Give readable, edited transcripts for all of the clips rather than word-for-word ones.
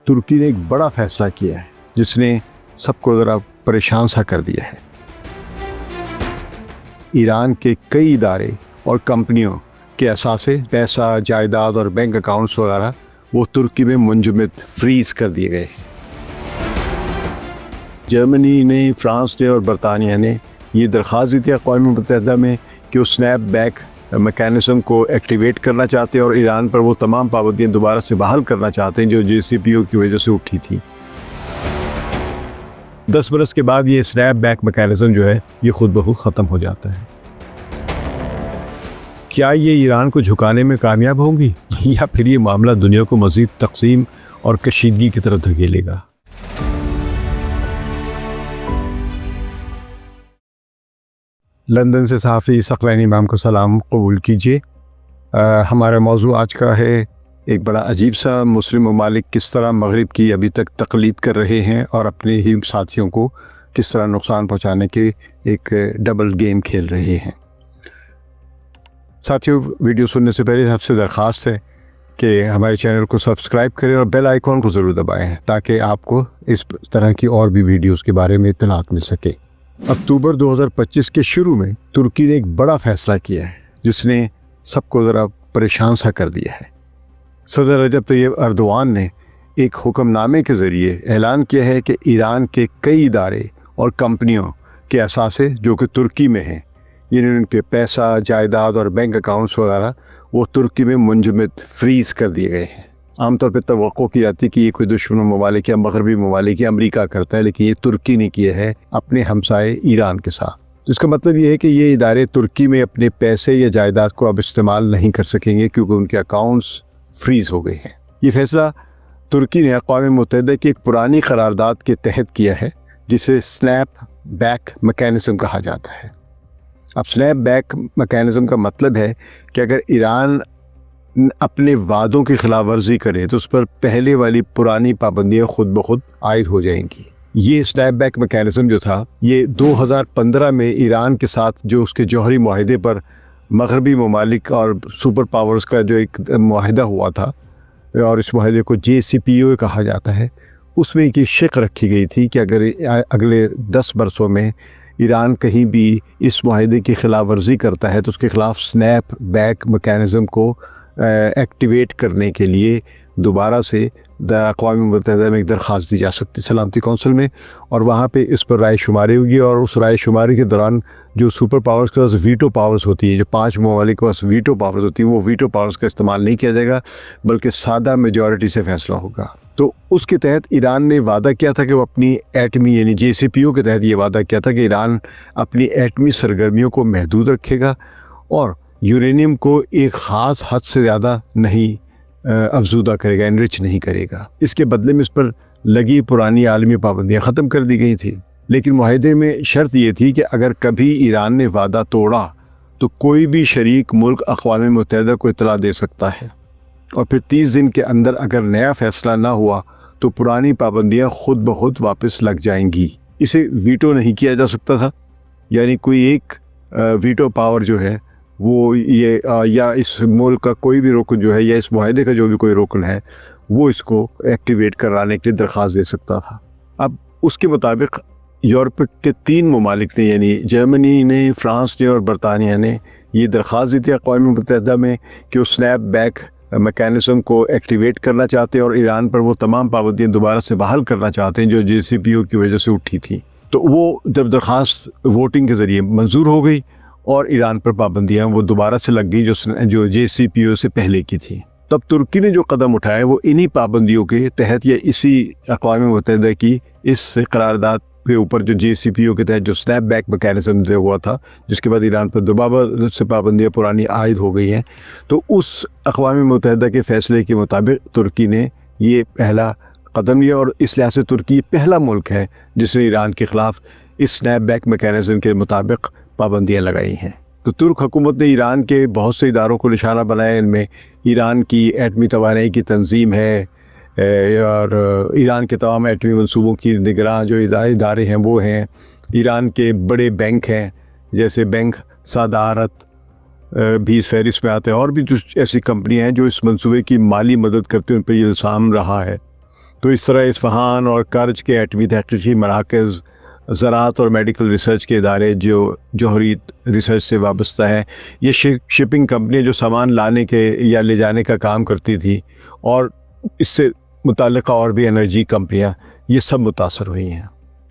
ترکی نے ایک بڑا فیصلہ کیا ہے جس نے سب کو ذرا پریشان سا کر دیا ہے۔ ایران کے کئی ادارے اور کمپنیوں کے اثاثے، پیسہ، جائیداد اور بینک اکاؤنٹس وغیرہ وہ ترکی میں منجمد فریز کر دیے گئے ہیں۔ جرمنی نے، فرانس نے اور برطانیہ نے یہ درخواست دی تھی اقوام متحدہ میں کہ وہ سنیپ بیک میکینزم کو ایکٹیویٹ کرنا چاہتے ہیں اور ایران پر وہ تمام پابندیاں دوبارہ سے بحال کرنا چاہتے ہیں جو JCPOA کی وجہ سے اٹھی تھی۔ 10 برس کے بعد یہ سنیپ بیک میکینزم جو ہے یہ خود بخود ختم ہو جاتا ہے۔ کیا یہ ایران کو جھکانے میں کامیاب ہوں گی یا پھر یہ معاملہ دنیا کو مزید تقسیم اور کشیدگی کی طرف دھکیلے گا؟ لندن سے صحافی ثقلین امام کو سلام قبول کیجیے۔ ہمارا موضوع آج کا ہے ایک بڑا عجیب سا، مسلم ممالک کس طرح مغرب کی ابھی تک تقلید کر رہے ہیں اور اپنے ہی ساتھیوں کو کس طرح نقصان پہنچانے کے ایک ڈبل گیم کھیل رہے ہیں۔ ساتھیوں، ویڈیو سننے سے پہلے آپ سے درخواست ہے کہ ہمارے چینل کو سبسکرائب کریں اور بیل آئیکن کو ضرور دبائیں تاکہ آپ کو اس طرح کی اور بھی ویڈیوز کے بارے میں اطلاعات مل سکے۔ اکتوبر 2025 کے شروع میں ترکی نے ایک بڑا فیصلہ کیا ہے جس نے سب کو ذرا پریشان سا کر دیا ہے۔ صدر رجب طیب ایردوان نے ایک حکم نامے کے ذریعے اعلان کیا ہے کہ ایران کے کئی ادارے اور کمپنیوں کے اثاثے جو کہ ترکی میں ہیں، یعنی ان کے پیسہ، جائیداد اور بینک اکاؤنٹس وغیرہ وہ ترکی میں منجمد فریز کر دیے گئے ہیں۔ عام طور پہ توقع کی جاتی ہے کہ یہ کوئی دشمن ممالک یا مغربی ممالک یا امریکہ کرتا ہے، لیکن یہ ترکی نے کیا ہے اپنے ہمسائے ایران کے ساتھ۔ اس کا مطلب یہ ہے کہ یہ ادارے ترکی میں اپنے پیسے یا جائیداد کو اب استعمال نہیں کر سکیں گے کیونکہ ان کے اکاؤنٹس فریز ہو گئے ہیں۔ یہ فیصلہ ترکی نے اقوام متحدہ کی ایک پرانی قرارداد کے تحت کیا ہے جسے سنیپ بیک میکینزم کہا جاتا ہے۔ اب سنیپ بیک میکینزم کا مطلب ہے کہ اگر ایران اپنے وعدوں کی خلاف ورزی کرے تو اس پر پہلے والی پرانی پابندیاں خود بخود عائد ہو جائیں گی۔ یہ سنیپ بیک میکینزم جو تھا یہ 2015 میں ایران کے ساتھ جو اس کے جوہری معاہدے پر مغربی ممالک اور سپر پاورز کا جو ایک معاہدہ ہوا تھا اور اس معاہدے کو JCPOA کہا جاتا ہے، اس میں ایک شق رکھی گئی تھی کہ اگر اگلے 10 برسوں میں ایران کہیں بھی اس معاہدے کی خلاف ورزی کرتا ہے تو اس کے خلاف سنیپ بیک میکینزم کو ایکٹیویٹ کرنے کے لیے دوبارہ سے اقوام متحدہ میں ایک درخواست دی جا سکتی سلامتی کونسل میں، اور وہاں پہ اس پر رائے شماری ہوگی، اور اس رائے شماری کے دوران جو سپر پاورز کے پاس ویٹو پاورز ہوتی ہیں، جو 5 ممالک کے پاس ویٹو پاورز ہوتی ہیں، وہ ویٹو پاورز کا استعمال نہیں کیا جائے گا بلکہ سادہ میجورٹی سے فیصلہ ہوگا۔ تو اس کے تحت ایران نے وعدہ کیا تھا کہ وہ اپنی ایٹمی یعنی JCPOA کے تحت یہ وعدہ کیا تھا کہ ایران اپنی ایٹمی سرگرمیوں کو محدود رکھے گا اور یورینیم کو ایک خاص حد سے زیادہ نہیں افزودہ کرے گا، انرچ نہیں کرے گا۔ اس کے بدلے میں اس پر لگی پرانی عالمی پابندیاں ختم کر دی گئی تھیں، لیکن معاہدے میں شرط یہ تھی کہ اگر کبھی ایران نے وعدہ توڑا تو کوئی بھی شریک ملک اقوام متحدہ کو اطلاع دے سکتا ہے، اور پھر 30 دن کے اندر اگر نیا فیصلہ نہ ہوا تو پرانی پابندیاں خود بخود واپس لگ جائیں گی۔ اسے ویٹو نہیں کیا جا سکتا تھا، یعنی کوئی ایک ویٹو پاور جو ہے وہ یہ یا اس ملک کا کوئی بھی رکن جو ہے یا اس معاہدے کا جو بھی کوئی رکن ہے وہ اس کو ایکٹیویٹ کرانے کے لیے درخواست دے سکتا تھا۔ اب اس کے مطابق یورپ کے 3 ممالک نے یعنی جرمنی نے، فرانس نے اور برطانیہ نے یہ درخواست دی تھی اقوام متحدہ میں کہ وہ سنیپ بیک میکینزم کو ایکٹیویٹ کرنا چاہتے ہیں اور ایران پر وہ تمام پابندیاں دوبارہ سے بحال کرنا چاہتے ہیں جو JCPOA کی وجہ سے اٹھی تھی۔ تو وہ جب درخواست ووٹنگ کے ذریعے منظور ہو گئی اور ایران پر پابندیاں وہ دوبارہ سے لگ گئی جو JCPOA سے پہلے کی تھی، تب ترکی نے جو قدم اٹھائے وہ انہی پابندیوں کے تحت یا اسی اقوام متحدہ کی اس قرارداد کے اوپر جو JCPOA کے تحت جو سنیپ بیک میکینزم جو ہوا تھا، جس کے بعد ایران پر دوبارہ سے پابندیاں پرانی عائد ہو گئی ہیں، تو اس اقوام متحدہ کے فیصلے کے مطابق ترکی نے یہ پہلا قدم لیا، اور اس لحاظ سے ترکی پہلا ملک ہے جس نے ایران کے خلاف اس سنیپ بیک میکینزم کے مطابق پابندیاں لگائی ہیں۔ تو ترک حکومت نے ایران کے بہت سے اداروں کو نشانہ بنایا، ان میں ایران کی ایٹمی توانائی کی تنظیم ہے اور ایران کے تمام ایٹمی منصوبوں کی نگراں جو ادارے ہیں وہ ہیں، ایران کے بڑے بینک ہیں جیسے بینک صادرات بھی اس فہرست میں آتے ہیں، اور بھی جو ایسی کمپنیاں ہیں جو اس منصوبے کی مالی مدد کرتے ہیں ان پہ یہ الزام رہا ہے۔ تو اس طرح اصفہان اور کرج کے ایٹمی تحقیقی مراکز، زراعت اور میڈیکل ریسرچ کے ادارے جو جوہری ریسرچ سے وابستہ ہے، یہ شپنگ کمپنیاں جو سامان لانے کے یا لے جانے کا کام کرتی تھی، اور اس سے متعلقہ اور بھی انرجی کمپنیاں، یہ سب متاثر ہوئی ہیں۔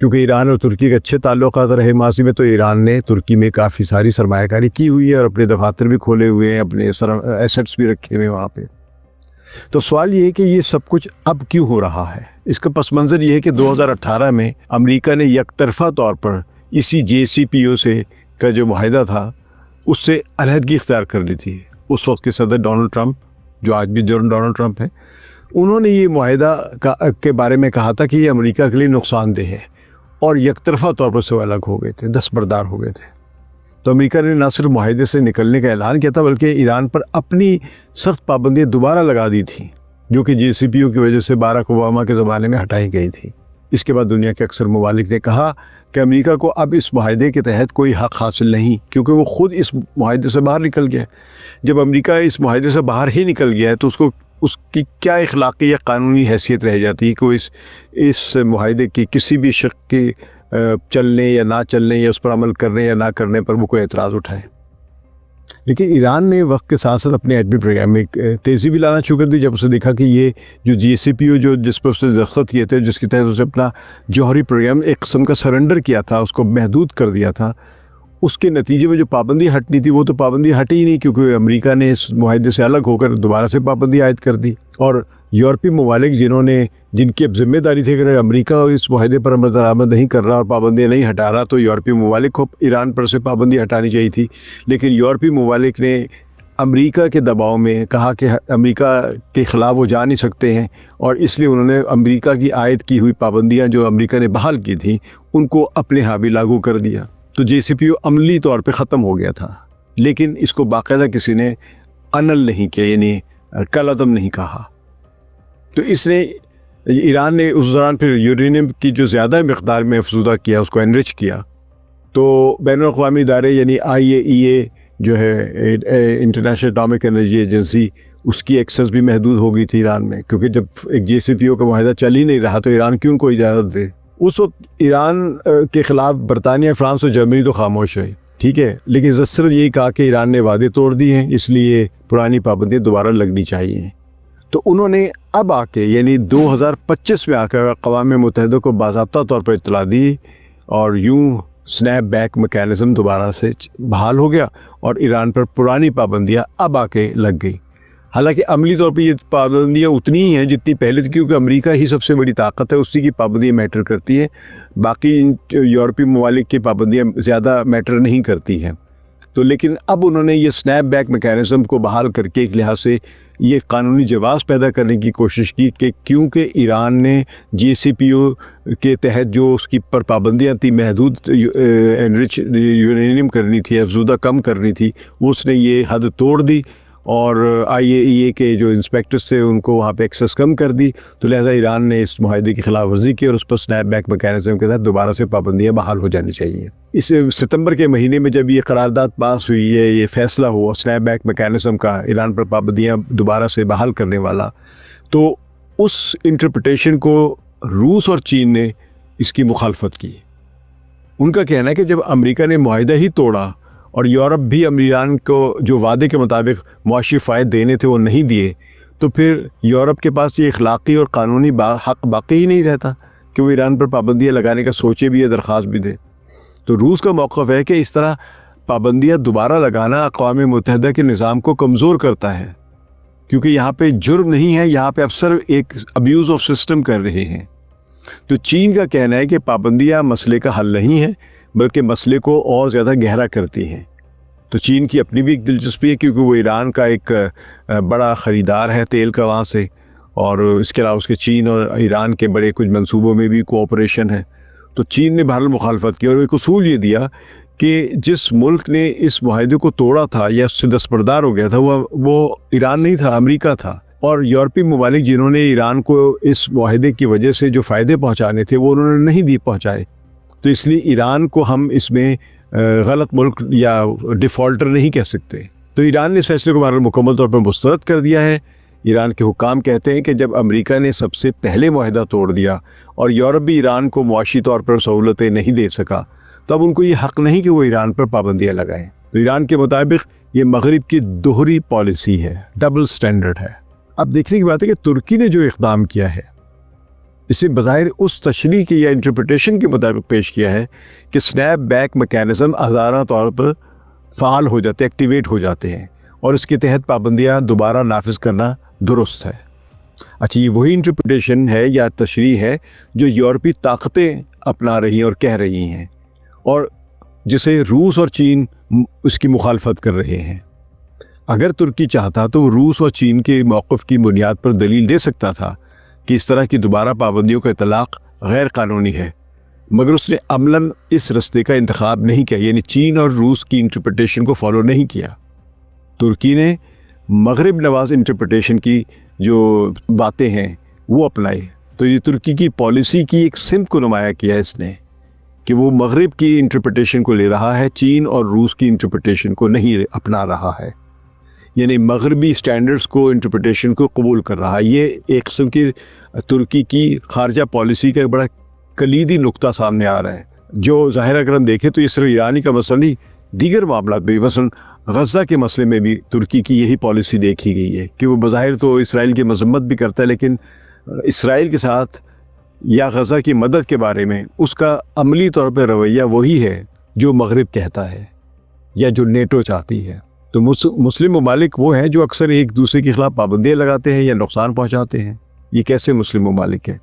کیونکہ ایران اور ترکی کے اچھے تعلقات رہے ماضی میں، تو ایران نے ترکی میں کافی ساری سرمایہ کاری کی ہوئی ہے اور اپنے دفاتر بھی کھولے ہوئے ہیں، اپنے ایسٹس بھی رکھے ہوئے ہیں وہاں پہ۔ تو سوال یہ ہے کہ یہ سب کچھ اب کیوں ہو رہا ہے؟ اس کا پس منظر یہ ہے کہ 2018 میں امریکہ نے یک طرفہ طور پر اسی JCPOA سے کا جو معاہدہ تھا اس سے علیحدگی اختیار کر لی تھی۔ اس وقت کے صدر ڈونلڈ ٹرمپ، جو آج بھی ڈونلڈ ٹرمپ ہیں، انہوں نے یہ معاہدہ کے بارے میں کہا تھا کہ یہ امریکہ کے لیے نقصان دہ ہے، اور یک طرفہ طور پر سے الگ ہو گئے تھے، دستبردار ہو گئے تھے۔ تو امریکہ نے نہ صرف معاہدے سے نکلنے کا اعلان کیا تھا، بلکہ ایران پر اپنی سخت پابندیاں دوبارہ لگا دی تھیں، جو کہ JCPOA کی وجہ سے باراک اوباما کے زمانے میں ہٹائی گئی تھی۔ اس کے بعد دنیا کے اکثر ممالک نے کہا کہ امریکہ کو اب اس معاہدے کے تحت کوئی حق حاصل نہیں، کیونکہ وہ خود اس معاہدے سے باہر نکل گیا۔ جب امریکہ اس معاہدے سے باہر ہی نکل گیا ہے تو اس کی کیا اخلاقی یا قانونی حیثیت رہ جاتی ہے کہ وہ اس معاہدے کی کسی بھی شق کی چلنے یا نہ چلنے یا اس پر عمل کرنے یا نہ کرنے پر وہ کوئی اعتراض اٹھائے۔ لیکن ایران نے وقت کے ساتھ ساتھ اپنے ایٹمی پروگرام میں تیزی بھی لانا شروع کر دی، جب اسے دیکھا کہ یہ جو JCPOA جس پر اس نے دستخط کیے تھے، جس کے تحت اسے اپنا جوہری پروگرام ایک قسم کا سرنڈر کیا تھا، اس کو محدود کر دیا تھا، اس کے نتیجے میں جو پابندی ہٹنی تھی وہ تو پابندی ہٹی ہی نہیں، کیونکہ امریکہ نے اس معاہدے سے الگ ہو کر دوبارہ سے پابندی عائد کر دی۔ اور یورپی ممالک جن کی اب ذمہ داری تھی کہ اگر امریکہ اس معاہدے پر عمل درآمد نہیں کر رہا اور پابندیاں نہیں ہٹا رہا، تو یورپی ممالک کو ایران پر سے پابندی ہٹانی چاہیے تھی۔ لیکن یورپی ممالک نے امریکہ کے دباؤ میں کہا کہ امریکہ کے خلاف وہ جا نہیں سکتے ہیں، اور اس لیے انہوں نے امریکہ کی عائد کی ہوئی پابندیاں جو امریکہ نے بحال کی تھیں ان کو اپنے ہاں بھی لاگو کر دیا۔ تو JCPOA عملی طور پہ ختم ہو گیا تھا، لیکن اس کو باقاعدہ کسی نے انل نہیں کیا، یعنی کالعدم نہیں کہا۔ تو اس نے ایران نے اس دوران پھر یورینیم کی جو زیادہ مقدار میں افزودہ کیا، اس کو انرچ کیا، تو بین الاقوامی ادارے یعنی IAEA جو ہے انٹرنیشنل اٹامک انرجی ایجنسی، اس کی ایکسس بھی محدود ہو گئی تھی ایران میں، کیونکہ جب ایک JCPOA کا معاہدہ چل ہی نہیں رہا تو ایران کیوں کو اجازت دے۔ اس وقت ایران کے خلاف برطانیہ، فرانس اور جرمنی تو خاموش رہی، ٹھیک ہے، لیکن صرف یہی کہا کہ ایران نے وعدے توڑ دیے ہیں، اس لیے پرانی پابندیاں دوبارہ لگنی چاہیے۔ تو انہوں نے اب آ کے یعنی 2025 میں آ کر اقوام متحدہ کو باضابطہ طور پر اطلاع دی، اور یوں سنیپ بیک میکینزم دوبارہ سے بحال ہو گیا اور ایران پر پرانی پابندیاں اب آ کے لگ گئی۔ حالانکہ عملی طور پہ یہ پابندیاں اتنی ہی ہیں جتنی پہلے تھی، کیونکہ امریکہ ہی سب سے بڑی طاقت ہے، اسی کی پابندیاں میٹر کرتی ہیں، باقی یورپی ممالک کی پابندیاں زیادہ میٹر نہیں کرتی ہیں۔ تو لیکن اب انہوں نے یہ سنیپ بیک میکینزم کو بحال کر کے ایک لحاظ سے یہ قانونی جواز پیدا کرنے کی کوشش کی کہ کیونکہ ایران نے JCPOA کے تحت جو اس کی پر پابندیاں تھیں، محدود انرچ یورینیم کرنی تھی، افزودہ کم کرنی تھی، اس نے یہ حد توڑ دی، اور IAEA کے جو انسپیکٹرز تھے ان کو وہاں پہ ایکسس کم کر دی، تو لہذا ایران نے اس معاہدے کی خلاف ورزی کی اور اس پر سنیپ بیک میکینزم کے تحت دوبارہ سے پابندیاں بحال ہو جانی چاہیے۔ اس ستمبر کے مہینے میں جب یہ قرارداد پاس ہوئی ہے، یہ فیصلہ ہوا سنیپ بیک میکینزم کا ایران پر پابندیاں دوبارہ سے بحال کرنے والا، تو اس انٹرپریٹیشن کو روس اور چین نے اس کی مخالفت کی۔ ان کا کہنا ہے کہ جب امریکہ نے معاہدہ ہی توڑا اور یورپ بھی ایران کو جو وعدے کے مطابق معاشی فائدے دینے تھے وہ نہیں دیے، تو پھر یورپ کے پاس یہ اخلاقی اور قانونی حق باقی ہی نہیں رہتا کہ وہ ایران پر پابندیاں لگانے کا سوچے بھی یا درخواست بھی دے۔ تو روس کا موقف ہے کہ اس طرح پابندیاں دوبارہ لگانا اقوام متحدہ کے نظام کو کمزور کرتا ہے، کیونکہ یہاں پہ جرم نہیں ہے، یہاں پہ افسر ایک ابیوز آف سسٹم کر رہے ہیں۔ تو چین کا کہنا ہے کہ پابندیاں مسئلے کا حل نہیں ہے، بلکہ مسئلے کو اور زیادہ گہرا کرتی ہیں۔ تو چین کی اپنی بھی ایک دلچسپی ہے، کیونکہ وہ ایران کا ایک بڑا خریدار ہے تیل کا وہاں سے، اور اس کے علاوہ اس کے چین اور ایران کے بڑے کچھ منصوبوں میں بھی کوآپریشن ہے۔ تو چین نے بہرحال مخالفت کی اور ایک اصول یہ دیا کہ جس ملک نے اس معاہدے کو توڑا تھا یا اس سے دستبردار ہو گیا تھا وہ ایران نہیں تھا، امریکہ تھا، اور یورپی ممالک جنہوں نے ایران کو اس معاہدے کی وجہ سے جو فائدے پہنچانے تھے وہ انہوں نے نہیں پہنچائے۔ تو اس لیے ایران کو ہم اس میں غلط ملک یا ڈیفالٹر نہیں کہہ سکتے۔ تو ایران نے اس فیصلے کو مکمل طور پر مسترد کر دیا ہے ایران کے حکام کہتے ہیں کہ جب امریکہ نے سب سے پہلے معاہدہ توڑ دیا اور یورپ بھی ایران کو معاشی طور پر سہولتیں نہیں دے سکا تو اب ان کو یہ حق نہیں کہ وہ ایران پر پابندیاں لگائیں۔ تو ایران کے مطابق یہ مغرب کی دوہری پالیسی ہے، ڈبل سٹینڈرڈ ہے۔ اب دیکھنے کی بات ہے کہ ترکی نے جو اقدام کیا ہے اسے بظاہر اس تشریح کی یا انٹرپریٹیشن کے مطابق پیش کیا ہے کہ سنیپ بیک میکینزم ہزارہ طور پر فعال ہو جاتے، ایکٹیویٹ ہو جاتے ہیں اور اس کے تحت پابندیاں دوبارہ نافذ کرنا درست ہے۔ اچھا، یہ وہی انٹرپریٹیشن ہے یا تشریح ہے جو یورپی طاقتیں اپنا رہی ہیں اور کہہ رہی ہیں، اور جسے روس اور چین اس کی مخالفت کر رہے ہیں۔ اگر ترکی چاہتا تو وہ روس اور چین کے موقف کی بنیاد پر دلیل دے سکتا تھا کہ اس طرح کی دوبارہ پابندیوں کا اطلاق غیر قانونی ہے، مگر اس نے عملاً اس رستے کا انتخاب نہیں کیا، یعنی چین اور روس کی انٹرپریٹیشن کو فالو نہیں کیا۔ ترکی نے مغرب نواز انٹرپریٹیشن کی جو باتیں ہیں وہ اپنائی، تو یہ ترکی کی پالیسی کی ایک سمت کو نمایاں کیا اس نے کہ وہ مغرب کی انٹرپریٹیشن کو لے رہا ہے، چین اور روس کی انٹرپریٹیشن کو نہیں اپنا رہا ہے، یعنی مغربی سٹینڈرڈز کو، انٹرپریٹیشن کو قبول کر رہا ہے۔ یہ ایک قسم کی ترکی کی خارجہ پالیسی کا ایک بڑا کلیدی نقطہ سامنے آ رہا ہے، جو ظاہر اگر ہم دیکھیں تو یہ صرف ایرانی کا مسئلہ نہیں، دیگر معاملات بھی، مثلاً غزہ کے مسئلے میں بھی ترکی کی یہی پالیسی دیکھی گئی ہے کہ وہ بظاہر تو اسرائیل کی مذمت بھی کرتا ہے، لیکن اسرائیل کے ساتھ یا غزہ کی مدد کے بارے میں اس کا عملی طور پہ رویہ وہی ہے جو مغرب کہتا ہے یا جو نیٹو چاہتی ہے۔ تو مسلم ممالک وہ ہیں جو اکثر ایک دوسرے کے خلاف پابندیاں لگاتے ہیں یا نقصان پہنچاتے ہیں۔ یہ کیسے مسلم ممالک ہے؟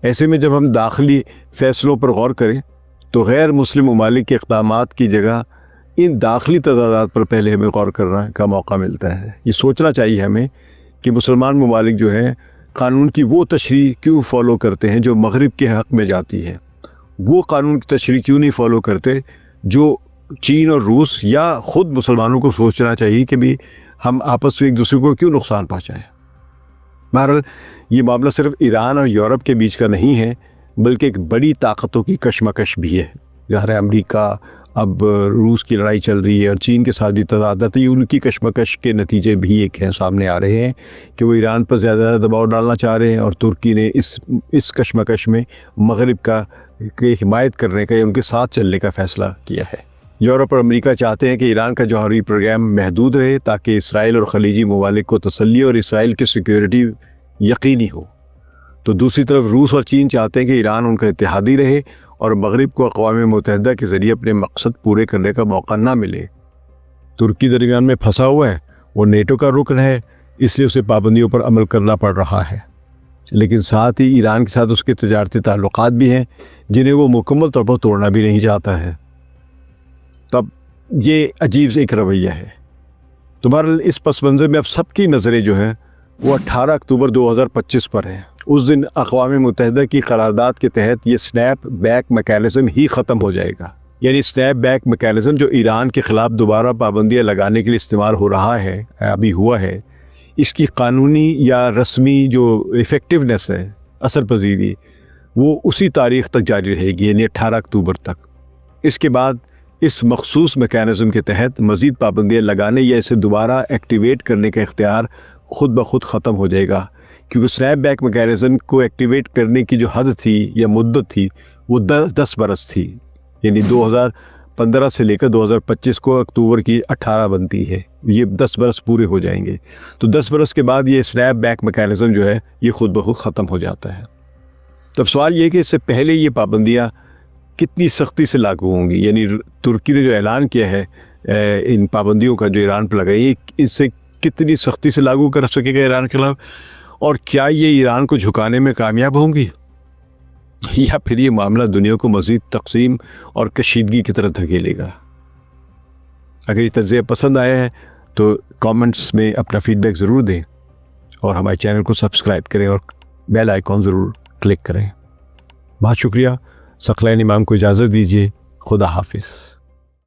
ایسے میں جب ہم داخلی فیصلوں پر غور کریں تو غیر مسلم ممالک کے اقدامات کی جگہ ان داخلی تضادات پر پہلے ہمیں غور کرنے کا موقع ملتا ہے۔ یہ سوچنا چاہیے ہمیں کہ مسلمان ممالک جو ہیں قانون کی وہ تشریح کیوں فالو کرتے ہیں جو مغرب کے حق میں جاتی ہے، وہ قانون کی تشریح کیوں نہیں فالو کرتے جو چین اور روس یا خود مسلمانوں کو سوچنا چاہیے کہ بھی ہم آپس میں ایک دوسرے کو کیوں نقصان پہنچائیں۔ بہرحال یہ معاملہ صرف ایران اور یورپ کے بیچ کا نہیں ہے، بلکہ ایک بڑی طاقتوں کی کشمکش بھی ہے۔ ظاہر امریکہ اب روس کی لڑائی چل رہی ہے اور چین کے ساتھ بھی تضادات، یہ ان کی کشمکش کے نتیجے بھی ایک ہیں، سامنے آ رہے ہیں کہ وہ ایران پر زیادہ دباؤ ڈالنا چاہ رہے ہیں، اور ترکی نے اس کشمکش میں مغرب کا حمایت کرنے کا یا ان کے ساتھ چلنے کا فیصلہ کیا ہے۔ یورپ اور امریکہ چاہتے ہیں کہ ایران کا جوہری پروگرام محدود رہے تاکہ اسرائیل اور خلیجی ممالک کو تسلی اور اسرائیل کی سیکیورٹی یقینی ہو، تو دوسری طرف روس اور چین چاہتے ہیں کہ ایران ان کا اتحادی رہے اور مغرب کو اقوام متحدہ کے ذریعے اپنے مقصد پورے کرنے کا موقع نہ ملے۔ ترکی درمیان میں پھنسا ہوا ہے، وہ نیٹو کا رکن ہے، اس لیے اسے پابندیوں پر عمل کرنا پڑ رہا ہے، لیکن ساتھ ہی ایران کے ساتھ اس کے تجارتی تعلقات بھی ہیں جنہیں وہ مکمل طور پر توڑنا بھی نہیں چاہتا ہے۔ تب یہ عجیب ایک رویہ ہے۔ تو بہرحال اس پس منظر میں اب سب کی نظریں جو ہیں وہ 18 اکتوبر 2025 پر ہیں۔ اس دن اقوام متحدہ کی قرارداد کے تحت یہ سنیپ بیک میکینزم ہی ختم ہو جائے گا، یعنی سنیپ بیک میکینزم جو ایران کے خلاف دوبارہ پابندیاں لگانے کے لیے استعمال ہو رہا ہے، ابھی ہوا ہے، اس کی قانونی یا رسمی جو ایفیکٹونیس ہے، اثر پذیری، وہ اسی تاریخ تک جاری رہے گی، یعنی 18 اکتوبر تک۔ اس کے بعد اس مخصوص میکینزم کے تحت مزید پابندیاں لگانے یا اسے دوبارہ ایکٹیویٹ کرنے کا اختیار خود بخود ختم ہو جائے گا، کیونکہ سنیپ بیک میکینزم کو ایکٹیویٹ کرنے کی جو حد تھی یا مدت تھی وہ 10 برس تھی، یعنی 2015 سے لے کر 2025 کو اکتوبر کی 18 بنتی ہے، یہ 10 برس پورے ہو جائیں گے۔ تو 10 برس کے بعد یہ سنیپ بیک میکینزم جو ہے یہ خود بخود ختم ہو جاتا ہے۔ تب سوال یہ کہ اس سے پہلے یہ پابندیاں کتنی سختی سے لاگو ہوں گی، یعنی ترکی نے جو اعلان کیا ہے ان پابندیوں کا جو ایران پر لگائی، اس سے کتنی سختی سے لاگو کر سکے گا ایران کے خلاف، اور کیا یہ ایران کو جھکانے میں کامیاب ہوں گی، یا پھر یہ معاملہ دنیا کو مزید تقسیم اور کشیدگی کی طرف دھکیلے گا۔ اگر یہ تجزیہ پسند آیا ہے تو کامنٹس میں اپنا فیڈ بیک ضرور دیں، اور ہمارے چینل کو سبسکرائب کریں اور بیل آئیکن ضرور کلک کریں۔ بہت شکریہ۔ ثقلین امام کو اجازت دیجیے۔ خدا حافظ۔